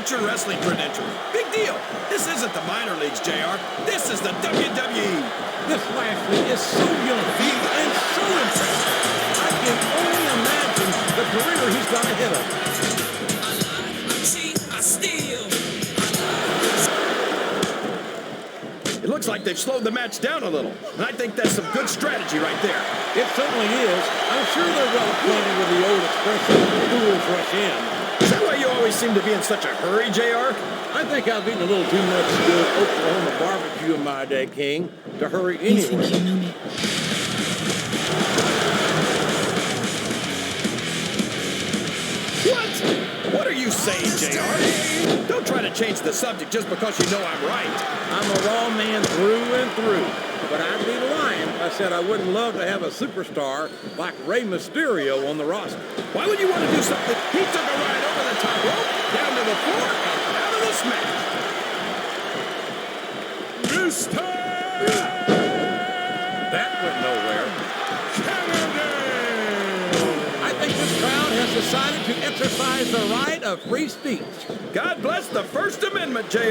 amateur wrestling credentials. Big deal. This isn't the minor leagues, JR. This is the WWE. This Lashley is so young and so impressive. I can only imagine the career he's got ahead of him. It looks like they've slowed the match down a little, and I think that's some good strategy right there. It certainly is. I'm sure they're well acquainted with the old expression, fools rush in. Is that why you always seem to be in such a hurry, JR? I think I've eaten a little too much good Oklahoma barbecue in my day, King, to hurry anywhere. You think you know me? What are you saying, JR? Don't try to change the subject just because you know I'm right. I'm a raw man through and through, but I'd be lying if I said I wouldn't love to have a superstar like Rey Mysterio on the roster. Why would you want to do something? He took a ride over the top rope, down to the floor, and out of this match. That went nowhere. I think this crowd has decided to exercise the right of free speech. God bless the First Amendment, JR. He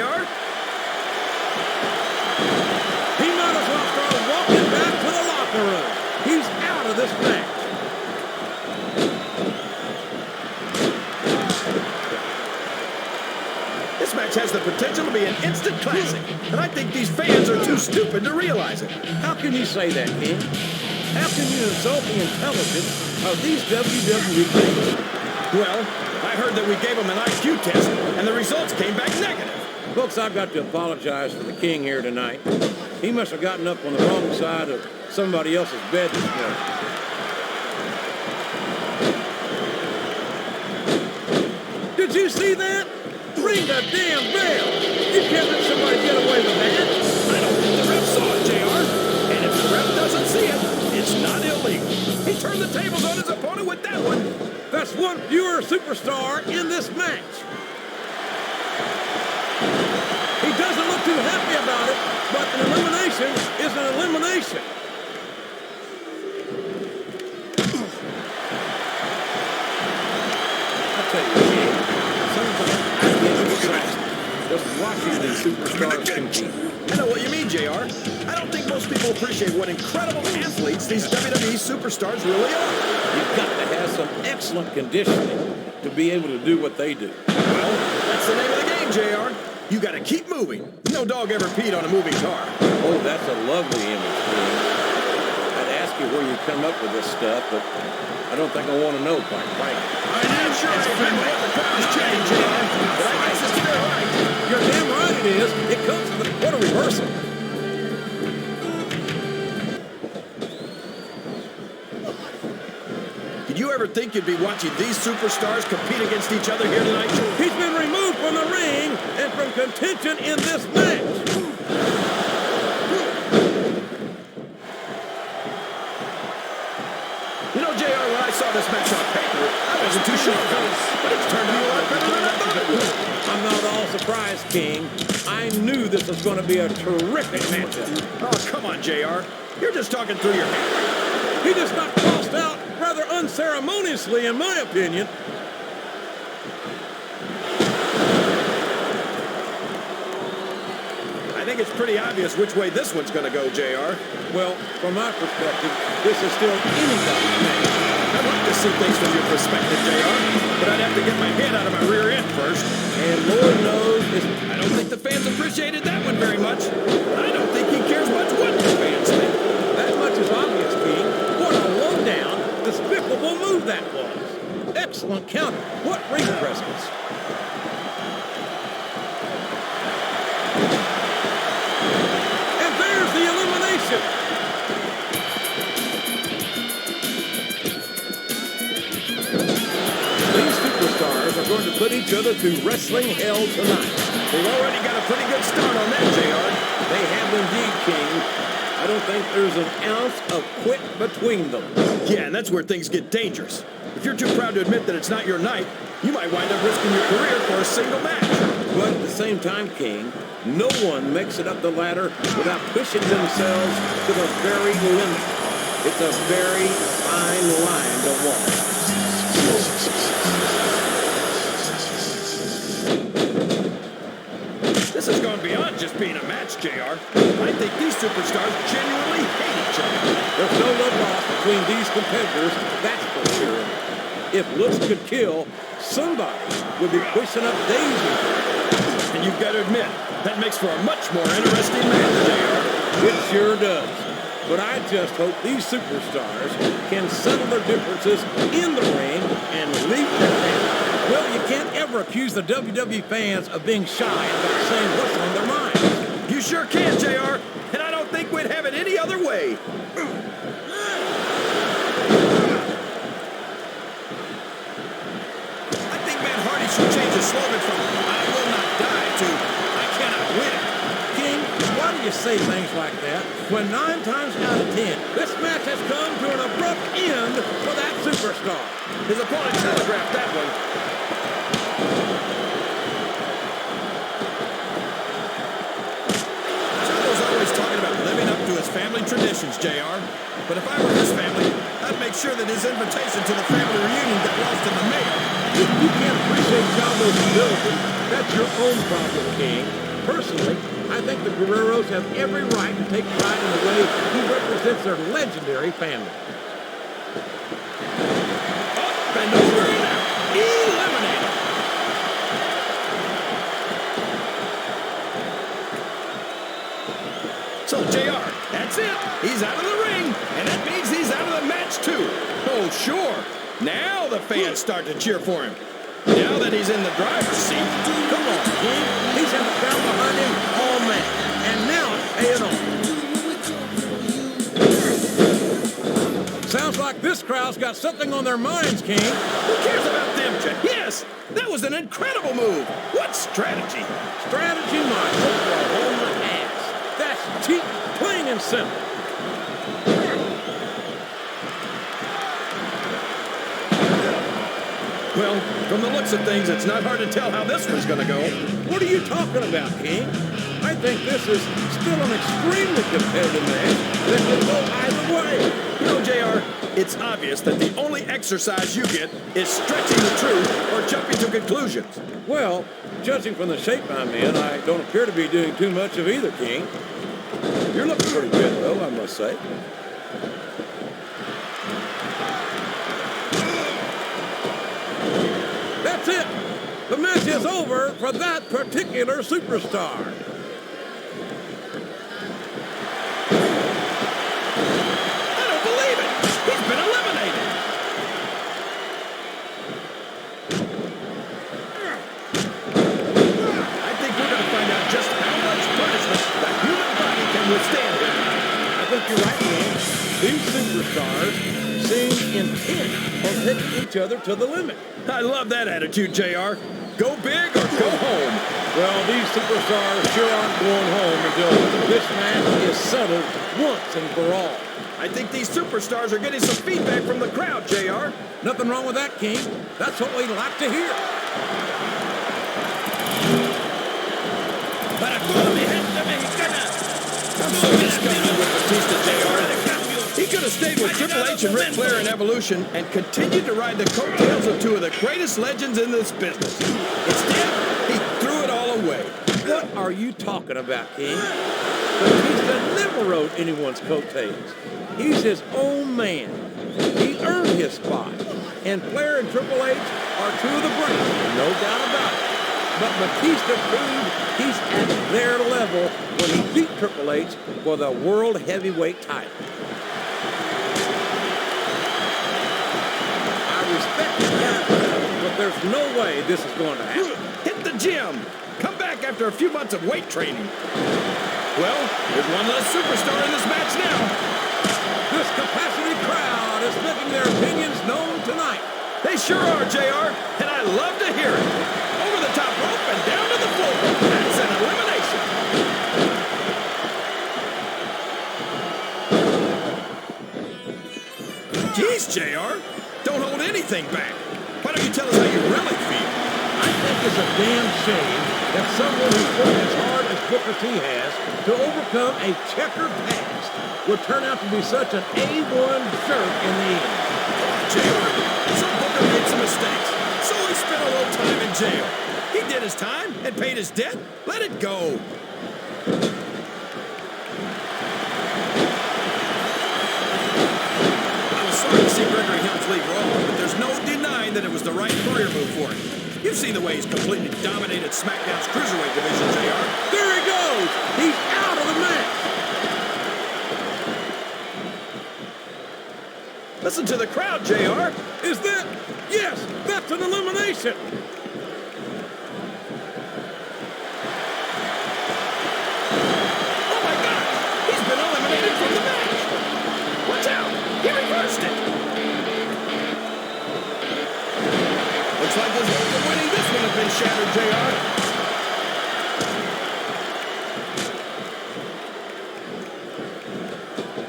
might as well start walking back to the locker room. He's out of this match. This match has the potential to be an instant classic, and I think these fans are too stupid to realize it. How can you say that, King? How can you insult the intelligence of these WWE fans? Well, I heard that we gave them an IQ test, and the results came back negative. Folks, I've got to apologize for the King here tonight. He must have gotten up on the wrong side of somebody else's bed this morning. Did you see that? Ring the damn bell! You can't let somebody get away with that. I don't think the ref saw it, JR. And if the ref doesn't see it, it's not illegal. He turned the tables on his opponent with that one. That's one fewer superstar in this match. He doesn't look too happy about it, but an elimination is an elimination. I'll tell you, King, sometimes I get excited just watching these superstars compete. I know what you mean, JR. I don't think most people appreciate what incredible athletes these WWE superstars really are. You've got to have some excellent conditioning to be able to do what they do. Well, that's the name of the game, JR. You got to keep moving. No dog ever peed on a moving car. Oh, that's a lovely image, King. I'd ask you where you come up with this stuff, but I don't think I want to know, quite frankly. I'm not sure I agree with what the crowd's change, JR, but I guess it's their right. You're damn right it is. It comes with what a reversal. Did you ever think you'd be watching these superstars compete against each other here tonight? He's been removed from the ring and from contention in this match. You know, JR, when I saw this match on paper, I wasn't too sure about it, but it's turned out a lot better than I thought it would. I'm not at all surprised, King. I knew this was going to be a terrific matchup. Oh, come on, JR. You're just talking through your head. He just got tossed out rather unceremoniously, in my opinion. I think it's pretty obvious which way this one's going to go, JR. Well, from my perspective, this is still anybody's match. I'd like to see things from your perspective, JR, but I'd have to get my head out of my rear end first. And Lord knows, I don't think the fans appreciated that one very much. I don't think he cares much what the fans think. that much is obvious, King. What a low-down, despicable move that was. Excellent counter. What ring presence. And there's the elimination. These superstars are going to put each other through wrestling hell tonight. They've already got a pretty good start on that, JR. They have indeed, King. I don't think there's an ounce of quit between them. Yeah, and that's where things get dangerous. If you're too proud to admit that it's not your night, you might wind up risking your career for a single match. But at the same time, King, no one makes it up the ladder without pushing themselves to the very limit. It's a very fine line to walk. This has gone beyond just being a match, JR. I think these superstars genuinely hate each other. There's no love lost between these competitors, that's for sure. If looks could kill, somebody would be pushing up Daisy. And you've got to admit, that makes for a much more interesting match, JR. It sure does. But I just hope these superstars can settle their differences in the ring and leave their fans. Well, you can't ever accuse the WWE fans of being shy about saying what's on their minds. You sure can, JR. And I don't think we'd have it any other way. I think Matt Hardy should change his slogan from "I will not die" to "I cannot win." King, why do you say things like that when 9 times out of 10, this match has come to an abrupt end for that superstar? His opponent telegraphed that one. Joe's always talking about living up to his family traditions, JR. But if I were his family, I'd make sure that his invitation to the family reunion got lost in the mail. If you can't appreciate Chavo's ability, that's your own problem, King. Personally, I think the Guerreros have every right to take pride in the way he represents their legendary family. Up and over and out. Eliminated. So, JR, that's it. He's out of the ring, and that means he's out of the match, too. Oh, sure. Now the fans start to cheer for him. Now that he's in the driver's seat, Come on, King. He's had the crowd behind him all match, and now it's paying off. Sounds like this crowd's got something on their minds, King. who cares about them, Jay? Yes, that was an incredible move. What strategy? Strategy my Oklahoma ass. That's cheap, plain and simple. Well, from the looks of things, it's not hard to tell how this one's going to go. What are you talking about, King? I think this is still an extremely competitive match that could go either way. You know, JR, it's obvious that the only exercise you get is stretching the truth or jumping to conclusions. Well, judging from the shape I'm in, I don't appear to be doing too much of either, King. You're looking pretty good, though, I must say. That's it. The match is over for that particular superstar. I don't believe it. He's been eliminated. I think we're going to find out just how much punishment the human body can withstand here. I think you're right, King. These superstars seem intent on taking each other to the limit. I love that attitude, JR. Go big or go home. Well, these superstars sure aren't going home until this match is settled once and for all. I think these superstars are getting some feedback from the crowd, JR. Nothing wrong with that, King. That's what we like to hear. I'm so disgusted with Batista, JR. He could have stayed with Triple H and Ric Flair in Evolution and continued to ride the coattails of two of the greatest legends in this business. Instead, he threw it all away. What are you talking about, King? Batista never rode anyone's coattails. He's his own man. He earned his spot. And Flair and Triple H are two of the greatest, no doubt about it. But Batista proved he's at their level when he beat Triple H for the World Heavyweight title. I respect him, but there's no way this is going to happen. Hit the gym. Come back after a few months of weight training. Well, there's one less superstar in this match now. This capacity crowd is making their opinions known tonight. They sure are, JR, and I love to hear it. Over the top rope and down to the floor. That's an elimination. Jeez, JR, don't hold anything back. Why don't you tell us how you really feel? I think it's a damn shame that someone who's worked as hard as Booker T has to overcome a checkered past would turn out to be such an A1 jerk in the end. JR, so Booker made some mistakes. So Oh, he spent a little time in jail. He did his time and paid his debt. Let it go. I was sorry to see Gregory Helms leave Raw, but there's no denying that it was the right career move for him. You've seen the way he's completely dominated SmackDown's Cruiserweight division, JR. There he goes! He's out of the match! Listen to the crowd, JR. Is that? Yes, that's an elimination! Oh my God! He's been eliminated from the match! Watch out! He reversed it! Looks like his hope of winning this one has been shattered, JR.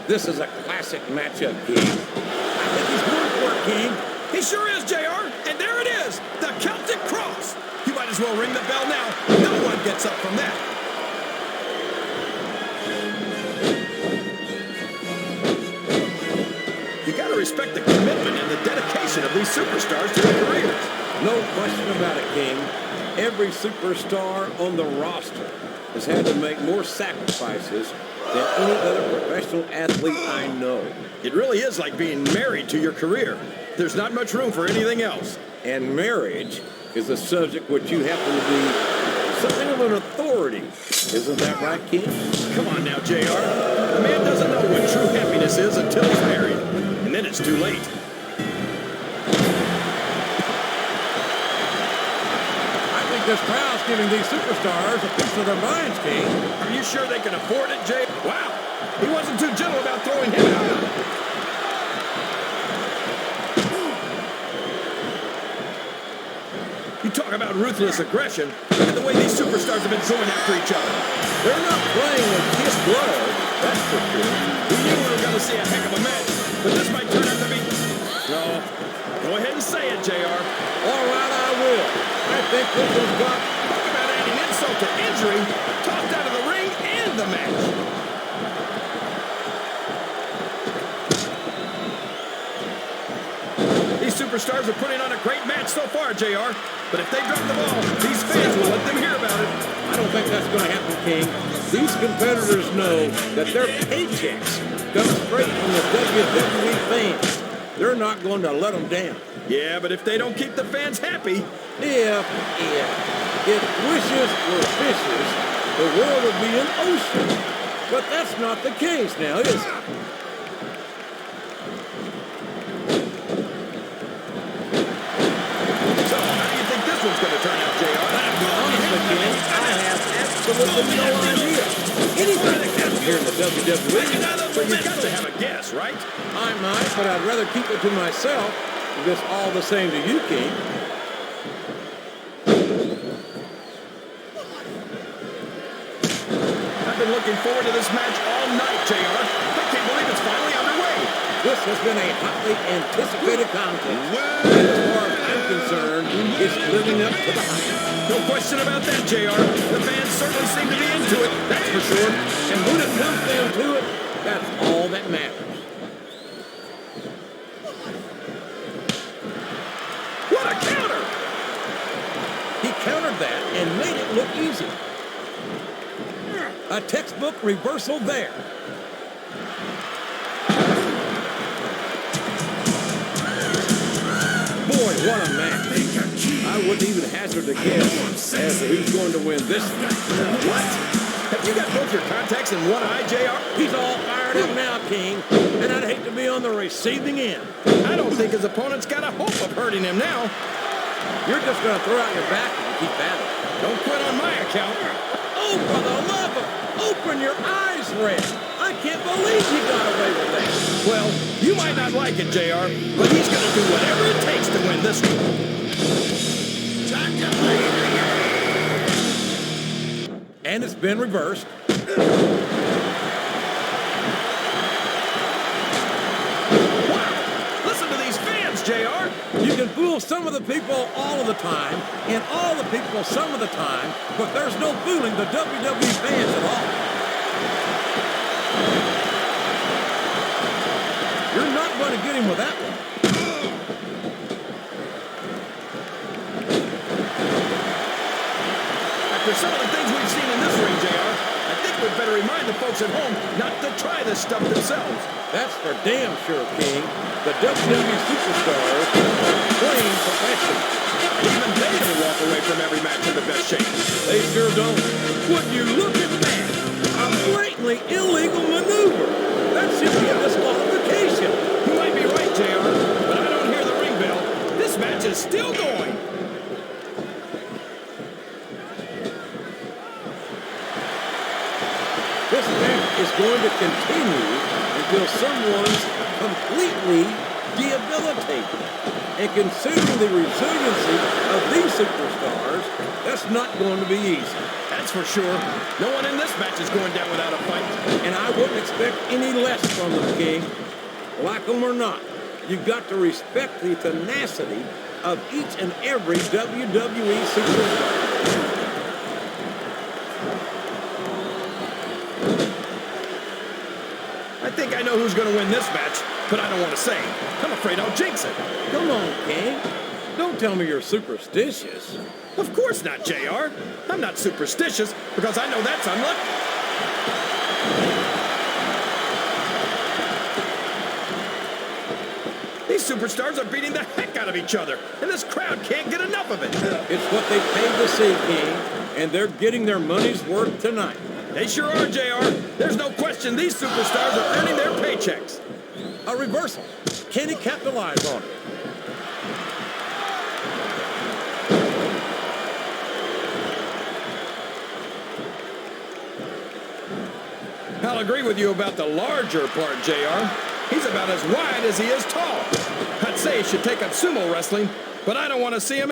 This is a classic matchup, King. I think he's going for it, King. He sure is, JR. And there it is, the Celtic Cross. You might as well ring the bell now. No one gets up from that. You got to respect the commitment and the dedication of these superstars to their careers. No question about it, King. Every superstar on the roster has had to make more sacrifices than any other professional athlete I know. It really is like being married to your career. There's not much room for anything else. And marriage is a subject which you happen to be something of an authority. Isn't that right, King? Come on now, JR. A man doesn't know what true happiness is until he's married. And then it's too late. This crowd's giving these superstars a piece of their minds, King. Are you sure they can afford it, Jay? Wow, he wasn't too gentle about throwing him out. You talk about ruthless aggression. Look at the way these superstars have been going after each other. They're not playing with kiss blood, that's for sure. We knew we were going to see a heck of a match, but this might turn out to be... No, go ahead and say it, JR. All right, I will. I think this one's got... Talk about adding insult to injury. Tossed out of the ring and the match. These superstars are putting on a great match so far, JR. But if they drop the ball, these fans will let them hear about it. I don't think that's going to happen, King. These competitors know that their paychecks come straight from the WWE fans. They're not going to let them down. Yeah, but if they don't keep the fans happy... If wishes were fishes, the world would be an ocean. But that's not the case now, is it? So, how do you think this one's going to turn out, JR? Honestly, King, I have absolutely no idea. Anything can happen here in the WWE. So you've got to have a guess, right? I might, but I'd rather keep it to myself. If it's all the same to you, King. I've been looking forward to this match all night, JR. I can't believe it's finally underway. This has been a hotly anticipated contest. And as far as I'm concerned, it's living up to the hype. No question about that, JR. The fans certainly seem to be into it, that's for sure. And when it comes down to it, that's all that matters. What a counter! He countered that and made it look easy. A textbook reversal there. Boy, what a match. I wouldn't even hazard a guess as to who's going to win this one. What? Have you got both your contacts in one eye, JR? He's all fired up now, King, and I'd hate to be on the receiving end. I don't think his opponent's got a hope of hurting him now. You're just going to throw out your back and keep at it. Don't quit on my account. Oh, for the love of... Open your eyes, Red. I can't believe you got away with that. Well, you might not like it, JR, but he's going to do whatever it takes to win this one. And it's been reversed. Wow! Listen to these fans, JR. You can fool some of the people all of the time, and all the people some of the time, but there's no fooling the WWE fans at all. You're not going to get him with that one. With some of the things we've seen in this ring, JR, I think we'd better remind the folks at home not to try this stuff themselves. That's for damn sure, King. The WWE superstars are plain professionals. And even they don't walk away from every match in the best shape. They sure don't. Would you look at that? A blatantly illegal maneuver. That should be a disqualification. You might be right, JR, but I don't hear the ring bell. This match is still going. This match is going to continue until someone's completely debilitated. And considering the resiliency of these superstars, that's not going to be easy. That's for sure. No one in this match is going down without a fight. And I wouldn't expect any less from them, King. Like them or not, you've got to respect the tenacity of each and every WWE superstar. I think I know who's going to win this match, but I don't want to say. I'm afraid I'll jinx it. Come on, King. Don't tell me you're superstitious. Of course not, JR. I'm not superstitious because I know that's unlucky. These superstars are beating the heck out of each other, and this crowd can't get enough of it. It's what they paid to see, King, and they're getting their money's worth tonight. They sure are, JR. There's no question these superstars are earning their paychecks. A reversal. Can he capitalize on it? I'll agree with you about the larger part, JR. He's about as wide as he is tall. I'd say he should take up sumo wrestling, but I don't want to see him